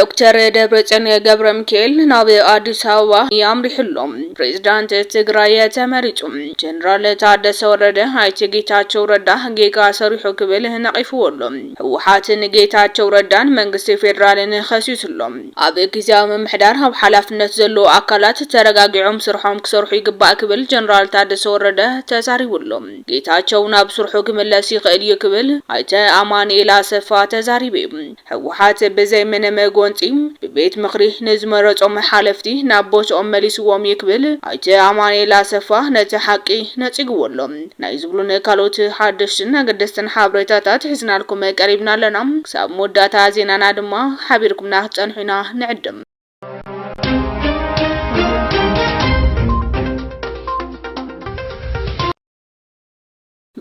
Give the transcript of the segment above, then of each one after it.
دكتور دبرتن ገብረሚካኤል ናብ አዲስ አበባ ያምሪሕሎም ፕሬዝዳንት ትግራይ ተመሪጡም ጀነራል ታደሰ ወረደ አይተ ጌታቸው ረዳ ጌጋ ሰሪሑ ክብል ነቂፍዎሎም ህወሓትን ጌታቸው ረዳን መንግስት ፌደራልን ኸሲሱሎም ኣብ ጊዜያዊ ምምሕዳር ኣብ ሓላፍነት ዘሎ አካላት ተረጋጊዖም ስርሖም ክሰርሑ ይግባእ ክብል ጀነራል ታደሰ ወረደ ተዛሪቡሎም ጌታቸው ናብ ስርሑ ክመለስ ይኽእል እዩ ክብል አይተ አማኑኤል አሰፋ ተዛሪቡ ህወሓት በዘይ ምንም ጎንፂ ቤት ምኽሪ ንዝመረጾም ሓለፍቲ ናብ ቦታኦም መሊስዎም ይክብል አይተ አማኑኤል አሰፋ ነቲ ሓቂ ነጽግዎሎም ናይ ዝብሉን ካልኦት ሓደሽትን ኣገደስትን ሓበሬታታት ሒዝናልኩም ቀሪብና ኣለና ክሳብ መወዳእታ ዜናና ድማ ሓቢርኩምና ክጸንሑና ንዕድም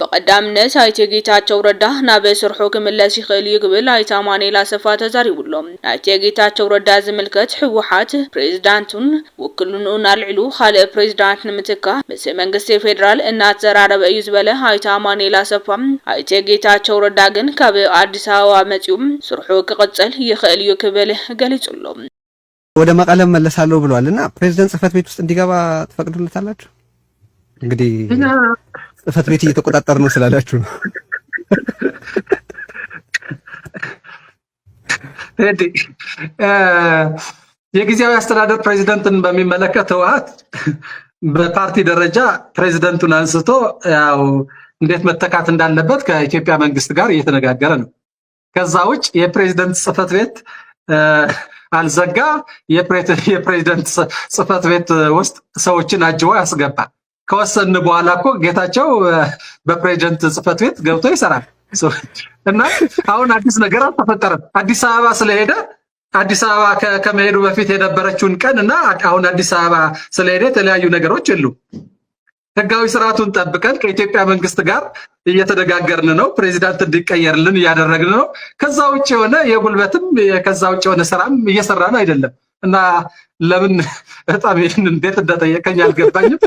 በቀዳምነት አይተ ጌታቸው ረዳ ናብ ስርሑ ክመለስ ይኽእል ይግብል አይተ አማኑኤል አሰፋ ተዛሪቡሎም አይተ ጌታቸው ረዳ ዝምልከት ህወሓት ፕሬዝዳንቱን ውክልንኡን አልዕሉ ካልእ ፕሬዝዳንት ንምትካ ምስ መንግስት ፌደራል እናተዘራረበ እዩ ዝበለ አይተ አማኑኤል አሰፋ አይተ ጌታቸው ረዳ ግን ካብ አዲስ አበባ መጺኡም ስርሑ ክቅጽል ይኽእል እዩ ክብል ገሊጹሎም ወደ መቀለም መለሳለሁ ብሏልና ፕሬዝዳንት ጽፈት ቤት ውስጥ እንዲገባ ተፈቅዶለታላችሁ እንግዲህ ጽፈት ቤት እየተቆጣጠር ነው ስላላችሁ ነው የጊዜያዊ አስተዳደር ፕሬዝዳንትን በሚመለከት ህወሓት በፓርቲ ደረጃ ፕሬዝዳንቱን አንስቶ ያው እንዴት መተካት እንዳለበት ከኢትዮጵያ መንግስት ጋር እየተነጋገረ ነው ከዛ ውጭ የፕሬዝዳንት ጽፈት ቤት አልዘጋ የፕሬዝዳንት ጽፈት ቤት ውስጥ ሰዎችን አጅቦ ያስገባ ከወሰን በኋላ እኮ ጌታቸው በፕሬዝዳንት ጽፈት ቤት ገብቶ ይሰራል እና አሁን አዲስ ነገር አልተፈጠረም አዲስ አበባ ስለሄደ አዲስ አበባ ከመሄዱ በፊት የነበረችውን ቀን እና አሁን አዲስ አበባ ስለሄደ የተለያዩ ነገሮች አሉ ህጋዊ ስርዓቱን ጠብቀን ከኢትዮጵያ መንግስት ጋር እየተነጋገርን ነው ፕሬዝዳንት እንዲቀየርልን ያደረግን ነው ከዛ ውጭ የሆነ የጉልበትም ከዛ ውጭ የሆነ ስራም እየሰራን አይደለም እና ለምን በጣም ይሄን እንዴት እንደጠየቀኝ አልገባኝም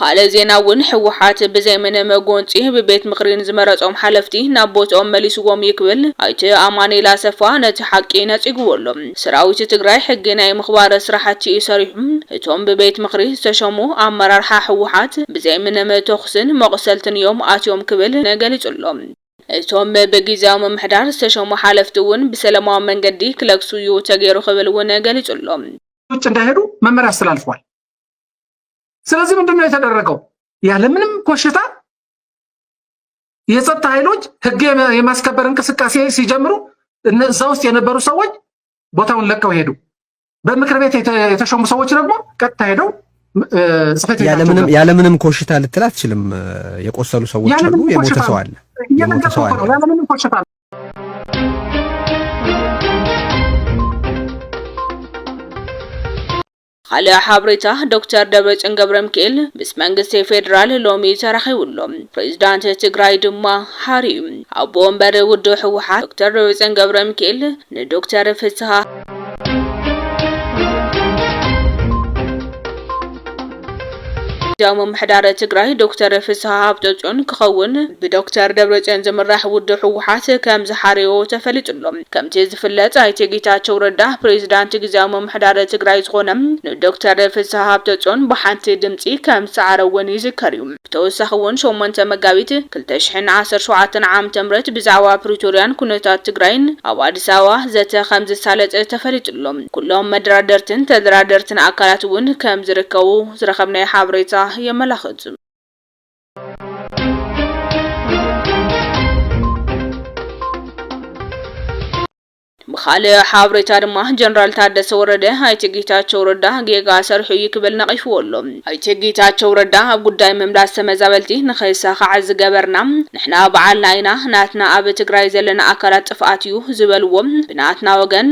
ካለ ዜናውን ህወሓት በዘይመነ መጎንጺ በቤት ምኽሪን ዝመረጾም ሓለፍቲ ናብ ቦታኦም መሊስዎም ይክብል አይተ አማኑኤል አሰፋ ነቲ ሓቂ ነጽግዎሎም ሰራዊት ትግራይ ሕጊ ናይ ምኽባር ስራሕቲ ይሰሪሑም እቶም በቤት ምኽሪ ዝተሸሙ ኣመራርሓ ህወሓት በዘይመነ ተኹስን መቕሰልትን እዮም ኣትዮም ክብል ነገሊጹሎም እቶም በጊዜያዊ ምምሕዳር ዝተሸሙ ሓለፍቲ እውን ብሰላማዊ መንገዲ ክለክሱዩ ተገይሩ ክብል እውን ገሊጹሎም ውጭ እንዳሄዱ መመሪያ አስተላልፈዋል ስለዚህ ምንድነው የተደረገው ያለምንም ኮሽታ የጸጥታ ኃይሎች ህግ የማስከበር እንቅስቃሴ ሲጀምሩ እነዛ ውስጥ የነበሩ ሰዎች ቦታውን ለቀው ሄዱ በምክር ቤት የተሾሙ ሰዎች ደግሞ ቀጥታ ሄደው ጽፈት ያለምንም ኮሽታ ልትል አትችልም የቆሰሉ ሰዎች አሉ የሞተ ሰው አለ ያለምንም ኮሽታ على حبرته دكتور دبرتن ገብረሚካኤል ምስ መንግስት ፌደራል ሎሚ ተራኺቡሎም ፕሬዝዳንት ትግራይ ድማ ሓሪም ኣብ ወንበር ውድ ህወሓት ዶክተር ደብረጽዮን ገብረሚካኤል ንዶክተር ፍስሃ ጃሙ ምሕዳር ትግራይ ዶክተር ፍስሃ ሃብተጽዮን ክኸውን ብዶክተር ደብረጽዮን ዝምራሕ ውድ ህወሓት ከም ዝሓሪዮ ተፈሊጡሎም ከምቲ ዝፍለጥ አይተ ጌታቸው ረዳ ፕሬዝዳንት ጊዜያዊ ምሕዳር ትግራይ ዝኾነ ንዶክተር ፍስሃ ሃብተጽዮን ብሓንቲ ድምጺ ከም ዝዓረወን ይዝከር እዩ ብተወሳኺ እውን 8 መጋቢት 2017 ዓመተ ምህረት ብዛዕባ ፕሪቶሪያን ኩነታት ትግራይን ኣብ አዲስ አበባ ዘተ ከም ዝሳለጠ ተፈሊጡሎም ኩሎም መደራደርትን ተደራደርትን አካላት እውን ከም ዝርከቡ ዝረኸብናይ ሓበሬታ يملخت بخاله حابرتا ድማ ጀነራል ታደሰ ወረደ አይተ ጌታቸው ረዳ ጌጋ ሰርሑ ይክብል ነቂፍዎሎም አይተ ጌታቸው ረዳ ኣብ ጉዳይ መምላስ ተመዛበልቲ ንኸይሳ ኸዓዝ ገበርና ንሕና በዓልና ኢና ናትና ኣብ ትግራይ ዘለና አካላት ጥፋት እዩ ዝበልዎም ብናትና ወገን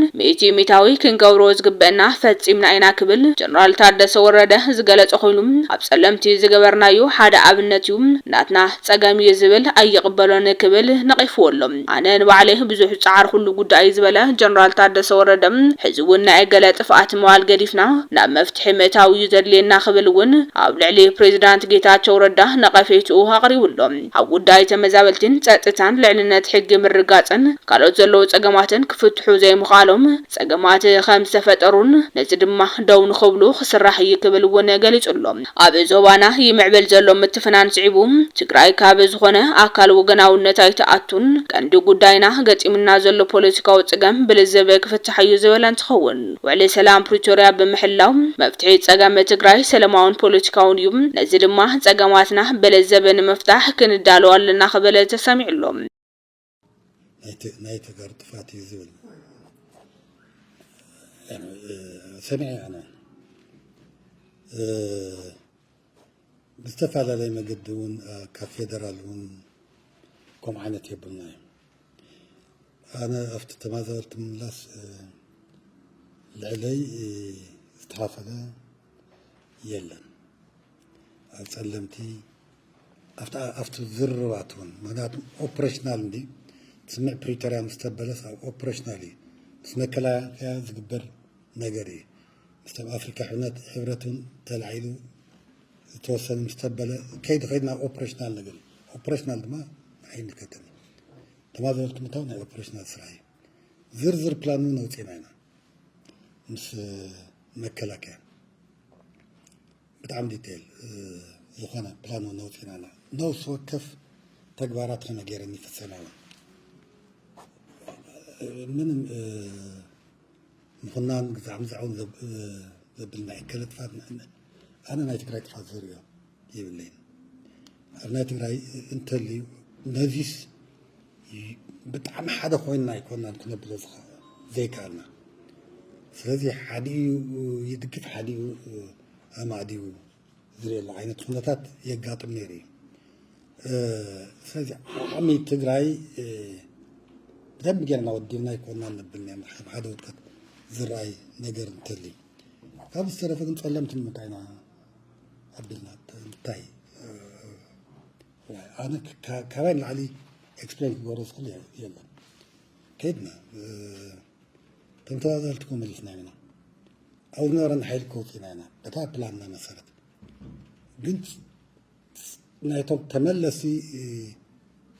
ሚታዊ ክንገብሮ ዝግበና ፈጺምና ኢና ክብል ጀነራል ታደሰ ወረደ ዝገለጸ ኮይኑ ኣብ ጸለምቲ ዝገበርናዩ ሓደ ኣብነት እዩ ናትና ጸጋሚ ዝብል ኣይቅበሎን ክብል ነቂፍዎሎም ኣነ ንባዕለ ብዙሕ ጻዓር ሁሉ ጉዳይ ዝበለ ጀነራል ታደሰ ወረደም ሕዝቡና እገለ ጥፋት መዋል ገዲፍና ናብ መፍትሒ መታዊ ዘድልየና ክብልውን ኣብ ልዕሊ ፕሬዝዳንት ጌታቸው ረዳ ነቀፌቱ ኣቅሪቡሎም ኣብ ጉዳይ ተመዛበልትን ጸጥታን ልዕልነት ሕጊ ምርጋጽን ካልኦት ዘለው ጸገማትን ክፍትሑ ዘይምኻሎም ጸገማት ከም ዝተፈጠሩን ነዚ ድማ ደው ንኽብሉ ክስራሕ ይክብልውን ገሊጹሎም ኣብ ዞባና ይምዕብል ዘሎ ምትፍናን ጽዒቡ ትግራይ ካብ ዝኾነ ኣካል ወገናውነት ኣይተኣቱን ቀንዲ ጉዳይና ገጺምና ዘሎ ፖለቲካዊ ጸገም ብልዘበ ክፍትሕ እዩ ዝበለ እንትኸውን ውዕሊ ሰላም ፕሪቶሪያ ብምሕላው መፍትሒ ጸገም ትግራይ ሰላማውን ፖለቲካውን እዩ ነዚ ድማ ጸገማትና ብልዘበ ንምፍታሕ ክንዳለው ኣለና ክበለ ተሰሚዕሎም ናይ ትግራይ ጥፋት እዩ ዝብል ሰሚዐ ኣነ ብዝተፈላለየ መገዲ እውን ካብ ፌደራል እውን ከምኡ ዓይነት የብልና እዩ ኣነ ኣብቲ ተመዛበልቲ ምምላስ ልዕለይ ዝተኻፈለ የለን ኣብ ጸለምቲ ኣብቲ ዝርባት እውን ምክንያቱም ኦፕሬሽናል እንዲ ትስምዕ ፕሪቶሪያ ምስ ተበለስ ኣብ ኦፕሬሽናል እዩ ምስ መከላከያ ዝግበር ነገር እዩ ምስቶም ኣፍሪካ ሕብረትን ተላዒሉ ዝተወሰነ ምስ ተበለ ከይድና ኦፕሬሽናል ነገር እዩ ኦፕሬሽናል ድማ ኣይንከተል ተመዛበልቲ ምታው ናይ ኦፕሬሽናል ስራሕ እዩ ዝርዝር ፕላን እውን ኣውፂና ኢና ምስ መከላከያ ብጣዕሚ ዲቴል ዝኾነ ፕላን እውን ኣውፂና ኢና ነውሲ ወከፍ ተግባራት ከመይ ገይረን ይፍፀማ ምንም ምኹናን ግዛዕምዛዕውን ዘብልና ይከለ ጥፋት ኣነ ናይ ትግራይ ጥፋት ዝርዮ ይብለይን ኣብ ናይ ትግራይ እንተልዩ ነዚስ ብጣዕሚ ሓደ ኮይንና ኣይኮንናን ክነብሎ ዘይከኣልና ስለዚ ሓዲኡ ይድግፍ ሓዲኡ ኣማዕዲኡ ዝርየሉ ዓይነት ኩነታት የጋጥም ነይሩ እዩ ስለዚ ዓሚ ትግራይ ብደንብ ጌርና ወዲልና ኣይኮንና ነብልና ሓደ ውድቀት ዝረኣይ ነገር እንተልዩ ካብ ዝተረፈ ግን ጸለምቲ ንምንታይ ኢና ኣቢልና እንታይ ኣነ ካባይ ንላዕሊ ኤክስፕሌን ክገብሮ ዝኽእል የለን ከይድና ከም ተመዛበልቲ መሊስና ኢና ኣብ ዝነበረና ሓይሊ ከውፅና ኢና በታ ፕላንና መሰረት ግን ናይቶም ተመለሲ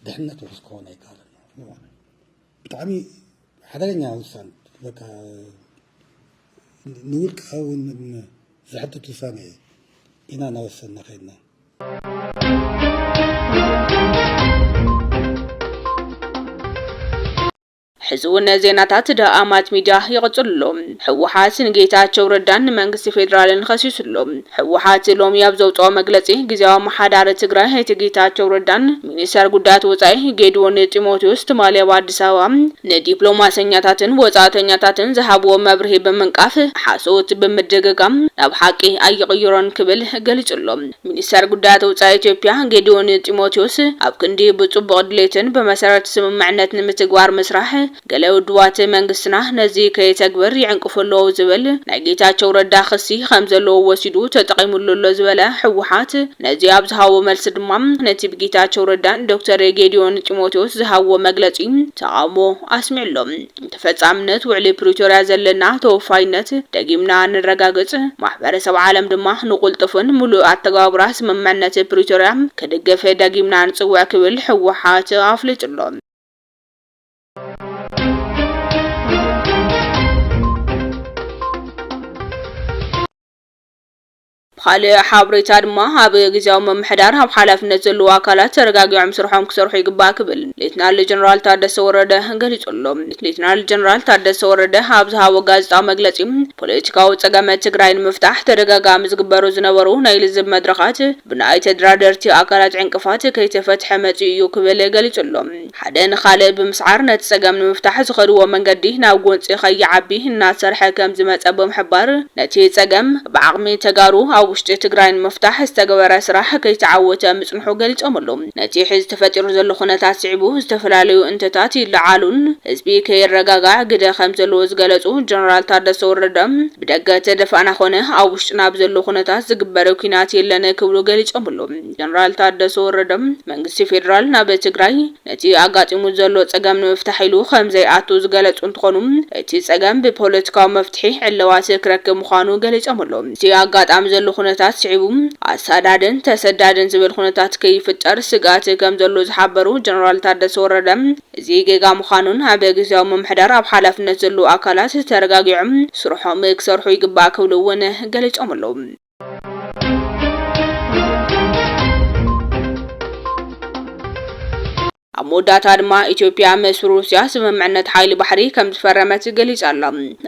ድሕነት ውሕስ ክኾን ኣይከኣለን ብጣዕሚ ሓደገኛ ውሳነ በቃ ንውልቅኻ እውን ዝሕትት ውሳነ ኢና ናወሰና ከይድና ሕዝውን ዜናታት ዳኣማት ሚድያ ይቕጽሉሎም ሕወሓት ንጌታቸው ረዳን መንግስቲ ፌደራልን ከሲሱሎም ሕወሓት ሎሚ ኣብ ዘውፅኦ መግለጺ ጊዜያዊ ማሓዳር ትግራይ ጌታቸው ረዳን ሚኒስተር ጉዳያት ወጻኢ ጌድዎን ጢሞቴዎስ ትማልያ በአዲስ አበባ ንዲፕሎማሰኛታትን ወጻእተኛታትን ዝሃብዎ መብርሂ ብምንቃፍ ሓሶት ብምድግጋም ናብ ሓቂ ኣይቕይሮን ክብል ገሊጹሎም ሚኒስተር ጉዳያት ወጻኢ ኢትዮጵያ ጌድዎን ጢሞቴዎስ ኣብ ክንዲ ብጽቡቕ ድሌትን በመሰረት ስምምዕነት ንምትግባር መስራሕ ገለ ውድባት መንግስትና ነዚ ከይተግበር ይዕንቅፈለው ዝብል ናይ ጌታቸው ረዳ ክሲ ከም ዘለዎ ወሲዱ ተጠቂሙሉ ዝበለ ሕወሓት ነዚ ኣብ ዝሃቦ መልስ ድማ ነቲ ብጌታቸው ረዳ ዶክተር ጌድዎን ጢሞቴዎስ ዝሃቦ መግለጺ ተቃውሞ ኣስሚዕሎም ተፈጻምነት ውዕሊ ፕሪቶሪያ ዘለና ተወፋይነት ደጊምና ንረጋግጽ ማሕበረሰብ ዓለም ድማ ንቁልጥፍን ሙሉእ ኣተጋባብራ ስምምዕነት ፕሪቶሪያ ከደገፈ ደጊምና ንጽውዕ ክብል ሕወሓት ኣፍሊጡሎም خالي حابريت ድማ ኣብ ግዚያዊ መምሕዳር ኣብ ሓላፍነት ዘለዎ ኣካላት ተረጋጊዖም ስርሖም ክሰርሑ ይግባእ ክብል ሌተናል ጀነራል ታደሰ ወረደ ገሊጹሎም ሌተናል ጀነራል ታደሰ ወረደ ኣብ ዝሃቦ ጋዜጣዊ መግለጺ ፖለቲካዊ ጸገማት ትግራይ ንምፍታሕ ተደጋጋሚ ዝግበሩ ዝነበሩ ናይ ልዝብ መድረኻት ብናይ ተደራደርቲ ኣካላት ዕንቅፋት ከይተፈትሐ መጽኡ እዩ ክብል ገሊጹሎም ሓደ ንኻልእ ብምስዓር ነቲ ጸገም ንምፍታሕ ዝኸድዎ መንገዲ ናብ ጎንፂ ኸይዓቢ እናሰርሐ ከም ዝመጸ ብምሕባር ነቲ ጸገም ብዓቕሚ ተጋሩ ውሽጢ ትግራይን መፍታሕ ዝተገበረ ስራሕ ከይተዓወተ ምጽንሑ ገሊጾምሎም ነቲ ሕዚ ተፈጢሩ ዘሎ ኩነታት ስዒቡ ዝተፈላለዩ እንትታት ይለዓሉን ህዝቢ ከይረጋጋዕ ግደ ከም ዘለዎ ዝገለጹ ጀነራል ታደሰ ወረደ ብደገ ተደፋና ኾነ ኣብ ውሽጥና ብዘሎ ኩነታት ዝግበረ ኩናት የለነ ክብሉ ገሊጾምሎም ጀነራል ታደሰ ወረደ መንግስቲ ፌደራል ናብ ትግራይ ነቲ ኣጋጢሙ ዘሎ ጸገም ንምፍታሕ ኢሉ ከም ዘይኣቱ ዝገለጹ እንትኾኑ እቲ ጸገም ብፖለቲካዊ መፍትሒ ዕለዋት ክረክብ ምዃኑ ገሊጾምሎም እቲ ኣጋጣሚ ዘሎ ኩነታት ስዒቡ ኣሳዳድን ተሰዳድን ዝብል ኩነታት ከይፍጠር ስጋት ከም ዘሎ ዝሓበሩ ጀነራል ታደሰ ወረደ እዚ ጌጋ ምዃኑን ኣብ ግዜያዊ ምምሕዳር ኣብ ሓላፍነት ዘሎ ኣካላት ተረጋጊዖም ስርሖም ክሰርሑ ይግባእ ክብሉ እውን ገሊጾምሎም አሞዳታ ድማ ኢትዮጵያ ምስ ሩስያ ስምምዕነት ኃይል ባሕሪ ከም ዝፈረመት ገሊጻላ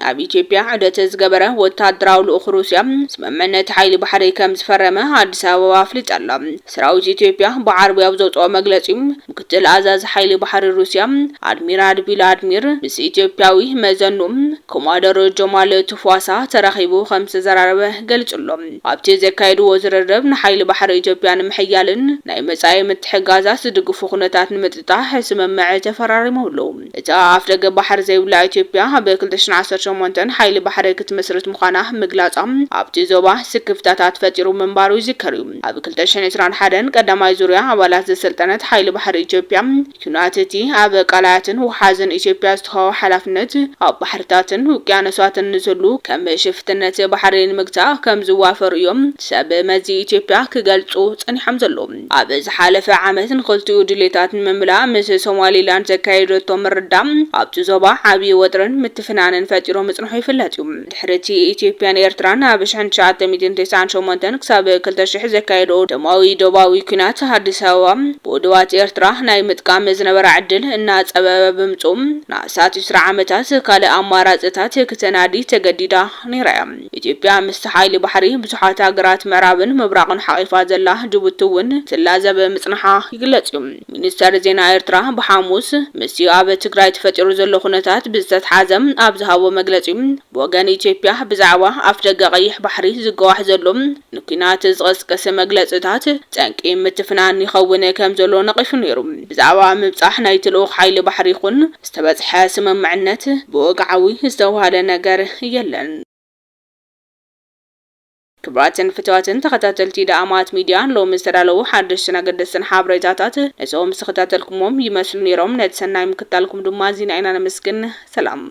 ኣብ ኢትዮጵያ ዕደት ዝገበረ ወታደራዊ ልኡኽ ሩስያ ስምምዕነት ኃይል ባሕሪ ከም ዝፈረመ አዲስ አበባ አፍሊጣላ ሰራዊት ኢትዮጵያ በዓርቢያ ዘውጽኦ መግለጺ ምክትል አዛዝ ኃይል ባሕሪ ሩስያ አድሚራል ቪላድሚር ምስ ኢትዮጵያዊ መዘኑ ኮማንደር ጀማል ትፏሳ ተራኺቡ ከም ተዘራረበ ገሊጹሎም ኣብቲ ዘካይዱ ወዝረደብ ንኃይል ባሕሪ ኢትዮጵያ ንምሕያልን ናይ መጻኢ ምትሕጋዛት ዝድግፉ ኩነታት ንምጥጣሕ ስምምዕ ተፈራሪሞሉ እታ ኣፍደገ ባሕር ዘይብላ ኢትዮጵያ ብ2018 ኃይል ባሕሪ ክትመስርት ምዃና ምግላጻ ኣብቲ ዞባ ስክፍታታት ፈጢሩ መንባሩ ይዝከር እዩ ኣብ 2021 ቀዳማይ ዙርያ ኣባላት ዝስልጠነት ኃይል ባሕሪ ኢትዮጵያ ኩናትቲ ኣብ ቃላያትን ወሓዝን ኢትዮጵያ ዝተኸው ሓላፍነት ኣብ ባሕርታትን ውቅያኖሳትን ንዘሉ ከም ሽፍትነት ባሕሪን ምግታ ከም ዝዋፈር እዮም ሰብ መዚ ኢትዮጵያ ክገልጹ ጸኒሖም ዘሎ ኣብ ዝሓለፈ ዓመት ንኽልቲኡ ድሌታት መምላ ምስ ሶማሊላንድ ዘካየደቶ ምርዳም ኣብቲ ዞባ ዓብይ ወጥረን ምትፍናንን ፈጢሮ ምጽንሑ ይፍለጥ እዩ ድሕረቲ ኢትዮጵያን ኤርትራን ኣብ 1998 ክሳብ 2000 ዘካየዶ ደማዊ ዶባዊ ኩናት አዲስ አበባ በወደባት ኤርትራ ናይ ምጥቃም ዝነበረ ዕድል እናጸበበ ብምጹም ንኣሳት 10 ዓመታት ካልእ ኣማራጽታት ከተናዲ ተገዲዳ ነይራ ኢትዮጵያ ምስ ኃይሊ ባሕሪ ብዙሓት ሃገራት ምዕራብን ምብራቕን ሓቂፋ ዘላ ጅቡቲ እውን ትላዘበ ምጽንሓ ይግለጽ እዩ ሚኒስተር ዜና ኤርትራ በሐሙስ ምስ ኣብ ትግራይ ተፈጢሩ ዘሎ ኩነታት ብዝተሓዘም ኣብ ዝሃቦ መግለጺ ወገን ኢትዮጵያ ብዛዕባ ኣፍደገ ቀይሕ ባሕሪ ዝገዋሕ ዘሎ ንኩናት ዝቀስቀሰ መግለጽታት ጸንቂ ምትፍናን ይኸውን ከም ዘሎ ነቂፉ ነይሩ ብዛዕባ ምብጻሕ ናይ ትልኡኽ ኃይሊ ባሕሪ ይኹን ዝተበጽሐ ስምምዕነት ብወግዓዊ ዝተዋሃለ ነገር የለን ክብራትን ፍትዋትን ተኸታተልቲ ዳኣማት ሚድያ ሎም ዝተዳለዉ ሓደሽትን ኣገደስትን ሓበሬታታት ነዞም ዝተኸታተልኩሞም ይመስሉ ነይሮም ነቲ ሰናይ ምክታልኩም ድማ ዚና ኢና ነመስግን ሰላም